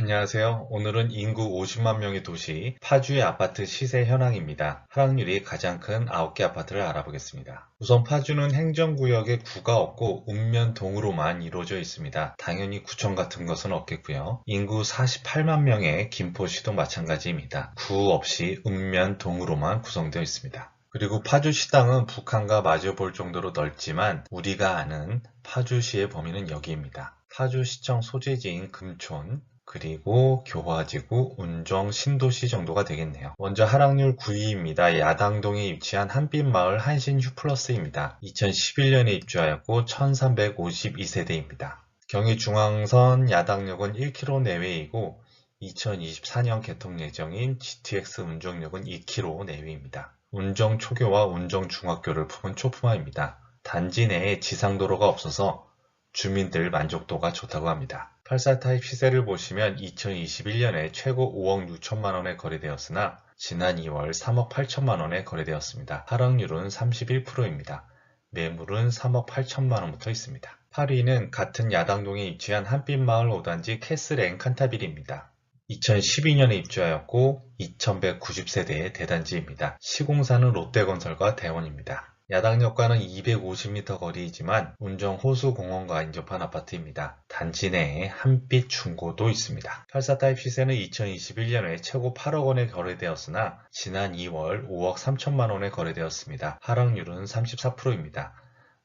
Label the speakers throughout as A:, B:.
A: 안녕하세요. 오늘은 인구 50만 명의 도시 파주의 아파트 시세 현황입니다. 하락률이 가장 큰 9개 아파트를 알아보겠습니다. 우선 파주는 행정구역에 구가 없고 읍면동으로만 이루어져 있습니다. 당연히 구청 같은 것은 없겠고요. 인구 48만 명의 김포시도 마찬가지입니다. 구 없이 읍면동으로만 구성되어 있습니다. 그리고 파주시당은 북한과 마주볼 정도로 넓지만 우리가 아는 파주시의 범위는 여기입니다. 파주시청 소재지인 금촌, 그리고 교화지구, 운정, 신도시 정도가 되겠네요. 먼저 하락률 9위입니다. 야당동에 위치한 한빛마을 한신 휴플러스입니다. 2011년에 입주하였고 1352세대입니다. 경의중앙선 야당역은 1km 내외이고 2024년 개통 예정인 GTX 운정역은 2km 내외입니다. 운정 초교와 운정 중학교를 품은 초품화입니다. 단지 내에 지상도로가 없어서 주민들 만족도가 좋다고 합니다. 84 타입 시세를 보시면 2021년에 최고 5억 6천만 원에 거래되었으나 지난 2월 3억 8천만 원에 거래되었습니다. 하락률은 31%입니다. 매물은 3억 8천만 원부터 있습니다. 8위는 같은 야당동에 위치한 한빛마을 5단지 캐슬 앤칸타빌입니다. 2012년에 입주하였고 2190세대의 대단지입니다. 시공사는 롯데건설과 대원입니다. 야당역과는 250m 거리이지만 운정 호수공원과 인접한 아파트입니다. 단지 내에 한빛 중고도 있습니다. 84 타입 시세는 2021년에 최고 8억 원에 거래되었으나 지난 2월 5억 3천만 원에 거래되었습니다. 하락률은 34%입니다.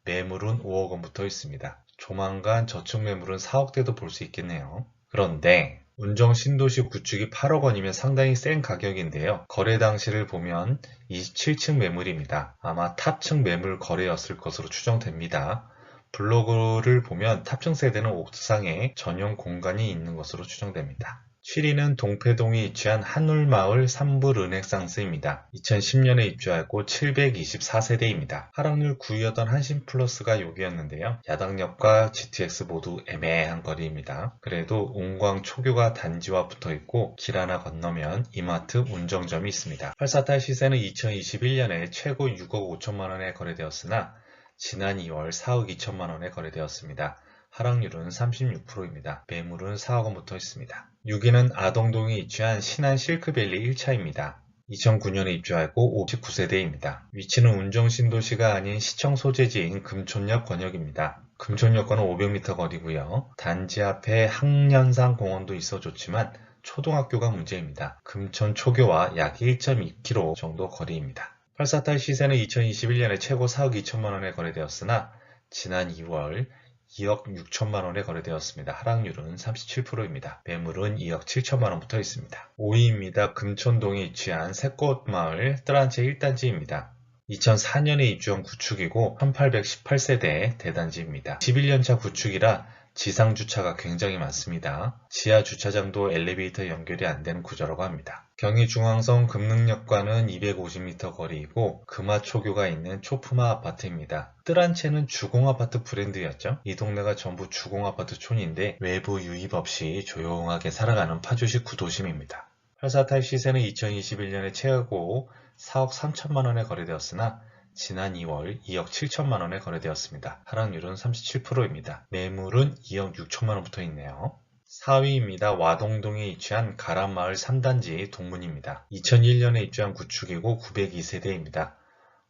A: 매물은 5억 원부터 있습니다. 조만간 저축 매물은 4억대도 볼 수 있겠네요. 그런데 운정 신도시 구축이 8억 원이면 상당히 센 가격인데요. 거래 당시를 보면 27층 매물입니다. 아마 탑층 매물 거래였을 것으로 추정됩니다. 블로그를 보면 탑층 세대는 옥상에 전용 공간이 있는 것으로 추정됩니다. 7위는 동패동에 위치한 한울마을 3부 르네상스입니다. 2010년에 입주하였고 724세대입니다. 하락률 9위였던 한신플러스가 여기였는데요. 야당역과 GTX 모두 애매한 거리입니다. 그래도 운광 초교가 단지와 붙어있고 길 하나 건너면 이마트 운정점이 있습니다. 84타입 시세는 2021년에 최고 6억 5천만 원에 거래되었으나 지난 2월 4억 2천만 원에 거래되었습니다. 하락률은 36%입니다. 매물은 4억 원부터 있습니다. 6위는 아동동에 위치한 신안 실크밸리 1차입니다. 2009년에 입주하였고 59세대입니다. 위치는 운정신도시가 아닌 시청 소재지인 금촌역 권역입니다. 금촌역과는 500m 거리고요. 단지 앞에 항년산 공원도 있어 좋지만 초등학교가 문제입니다. 금촌 초교와 약 1.2km 정도 거리입니다. 84타입 시세는 2021년에 최고 4억 2천만 원에 거래되었으나 지난 2월 2억 6천만 원에 거래되었습니다. 하락률은 37%입니다. 매물은 2억 7천만 원부터 있습니다. 5위입니다. 금천동에 위치한 새꽃마을 뜨란체 1단지입니다. 2004년에 입주한 구축이고 1818세대의 대단지입니다. 11년차 구축이라 지상 주차가 굉장히 많습니다. 지하 주차장도 엘리베이터 연결이 안 되는 구조라고 합니다. 경의중앙선 금능역과는 250m 거리이고 금화초교가 있는 초품화 아파트입니다. 뜨란체는 주공아파트 브랜드였죠. 이 동네가 전부 주공아파트촌인데 외부 유입 없이 조용하게 살아가는 파주시 구도심입니다. 84 타입 시세는 2021년에 최고 4억 3천만 원에 거래되었으나 지난 2월 2억 7천만 원에 거래되었습니다. 하락률은 37%입니다. 매물은 2억 6천만 원부터 있네요. 4위입니다. 와동동에 위치한 가람마을 3단지 동문입니다. 2001년에 입주한 구축이고 902세대입니다.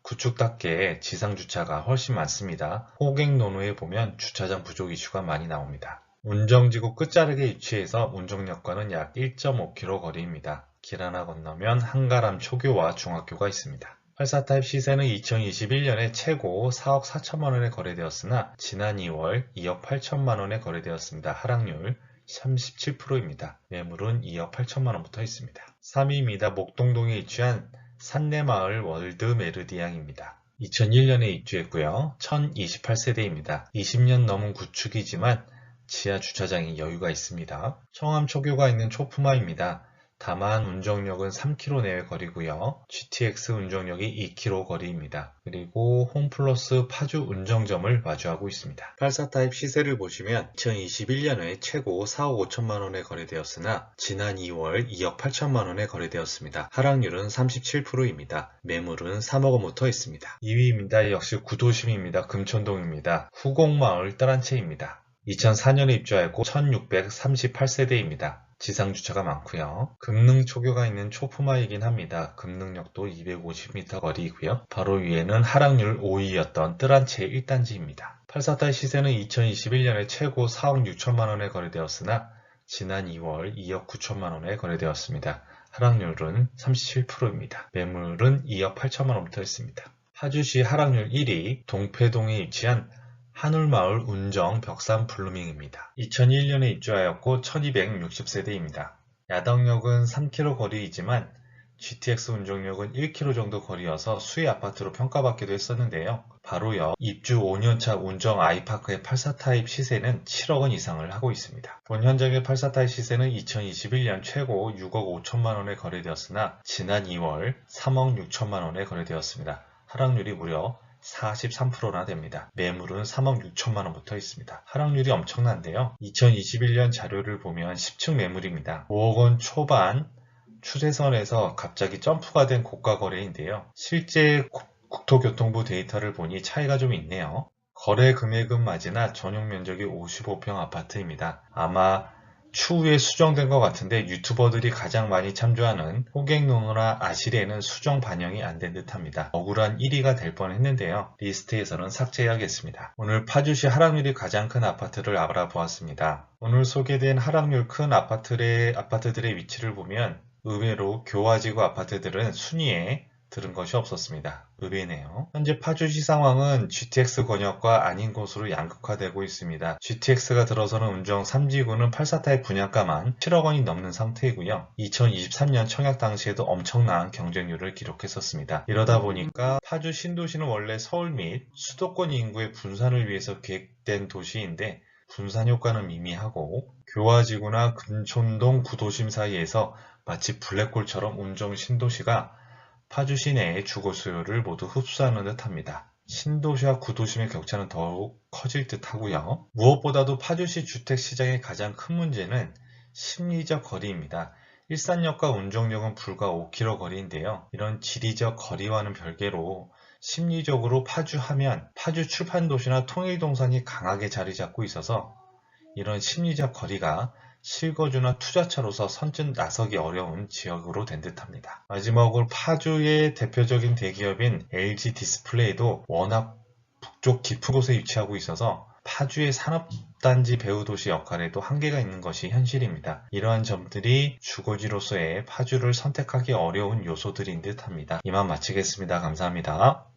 A: 구축답게 지상주차가 훨씬 많습니다. 호갱노노에 보면 주차장 부족 이슈가 많이 나옵니다. 운정지구 끝자락에 위치해서 운정역과는 약 1.5km 거리입니다. 길 하나 건너면 한가람 초교와 중학교가 있습니다. 84 타입 시세는 2021년에 최고 4억 4천만 원에 거래되었으나 지난 2월 2억 8천만 원에 거래되었습니다. 하락률 37%입니다. 매물은 2억 8천만 원부터 있습니다. 3위입니다. 목동동에 위치한 산내마을 월드 메르디앙입니다. 2001년에 입주했고요. 1028세대입니다. 20년 넘은 구축이지만 지하 주차장에 여유가 있습니다. 청암 초교가 있는 초품화입니다. 다만 운정역은 3km 내외 거리고요. GTX 운정역이 2km 거리입니다. 그리고 홈플러스 파주 운정점을 마주하고 있습니다. 84 타입 시세를 보시면 2021년에 최고 4억 5천만 원에 거래되었으나 지난 2월 2억 8천만 원에 거래되었습니다. 하락률은 37%입니다. 매물은 3억 원부터 있습니다. 2위입니다. 역시 구도심입니다. 금천동입니다. 후곡마을 따란체입니다. 2004년에 입주하였고 1638세대입니다. 지상주차가 많고요. 금능 초교가 있는 초품화이긴 합니다. 금능역도 250m 거리이고요. 바로 위에는 하락률 5위였던 뜰한채 1단지입니다. 84타입 시세는 2021년에 최고 4억 6천만원에 거래되었으나 지난 2월 2억 9천만원에 거래되었습니다. 하락률은 37%입니다. 매물은 2억 8천만원부터 있습니다. 파주시 하락률 1위 동패동에 위치한 한울마을 운정 벽산 블루밍입니다. 2001년에 입주하였고 1260세대입니다. 야덕역은 3km 거리이지만 GTX 운정역은 1km 정도 거리여서 수의 아파트로 평가받기도 했었는데요. 바로 옆 입주 5년차 운정 아이파크의 84타입 시세는 7억 원 이상을 하고 있습니다. 본 현장의 84타입 시세는 2021년 최고 6억 5천만 원에 거래되었으나 지난 2월 3억 6천만 원에 거래되었습니다. 하락률이 무려 43%나 됩니다. 매물은 3억 6천만 원부터 있습니다. 하락률이 엄청난데요. 2021년 자료를 보면 10층 매물입니다. 5억 원 초반 추세선에서 갑자기 점프가 된 고가 거래인데요. 실제 국토교통부 데이터를 보니 차이가 좀 있네요. 거래 금액은 맞으나 전용 면적이 55평 아파트입니다. 아마 추후에 수정된 것 같은데 유튜버들이 가장 많이 참조하는 호갱노노나 아실에는 수정 반영이 안 된 듯합니다. 억울한 1위가 될 뻔했는데요. 리스트에서는 삭제해야겠습니다. 오늘 파주시 하락률이 가장 큰 아파트를 알아보았습니다. 오늘 소개된 하락률 큰 아파트들의 위치를 보면 의외로 교화지구 아파트들은 순위에 들은 것이 없었습니다. 의외네요. 현재 파주시 상황은 GTX 권역과 아닌 곳으로 양극화되고 있습니다. GTX가 들어서는 운정 3지구는 84타입 분양가만 7억 원이 넘는 상태이고요. 2023년 청약 당시에도 엄청난 경쟁률을 기록했었습니다. 이러다 보니까 파주 신도시는 원래 서울 및 수도권 인구의 분산을 위해서 계획된 도시인데 분산 효과는 미미하고 교화지구나 금촌동 구도심 사이에서 마치 블랙홀처럼 운정 신도시가 파주 시내의 주거 수요를 모두 흡수하는 듯합니다. 신도시와 구도심의 격차는 더욱 커질 듯 하고요. 무엇보다도 파주시 주택시장의 가장 큰 문제는 심리적 거리입니다. 일산역과 운정역은 불과 5km 거리인데요. 이런 지리적 거리와는 별개로 심리적으로 파주하면 파주 출판도시나 통일동산이 강하게 자리 잡고 있어서 이런 심리적 거리가 실거주나 투자처로서 선뜻 나서기 어려운 지역으로 된 듯합니다. 마지막으로 파주의 대표적인 대기업인 LG 디스플레이도 워낙 북쪽 깊은 곳에 위치하고 있어서 파주의 산업단지 배후도시 역할에도 한계가 있는 것이 현실입니다. 이러한 점들이 주거지로서의 파주를 선택하기 어려운 요소들인 듯합니다. 이만 마치겠습니다. 감사합니다.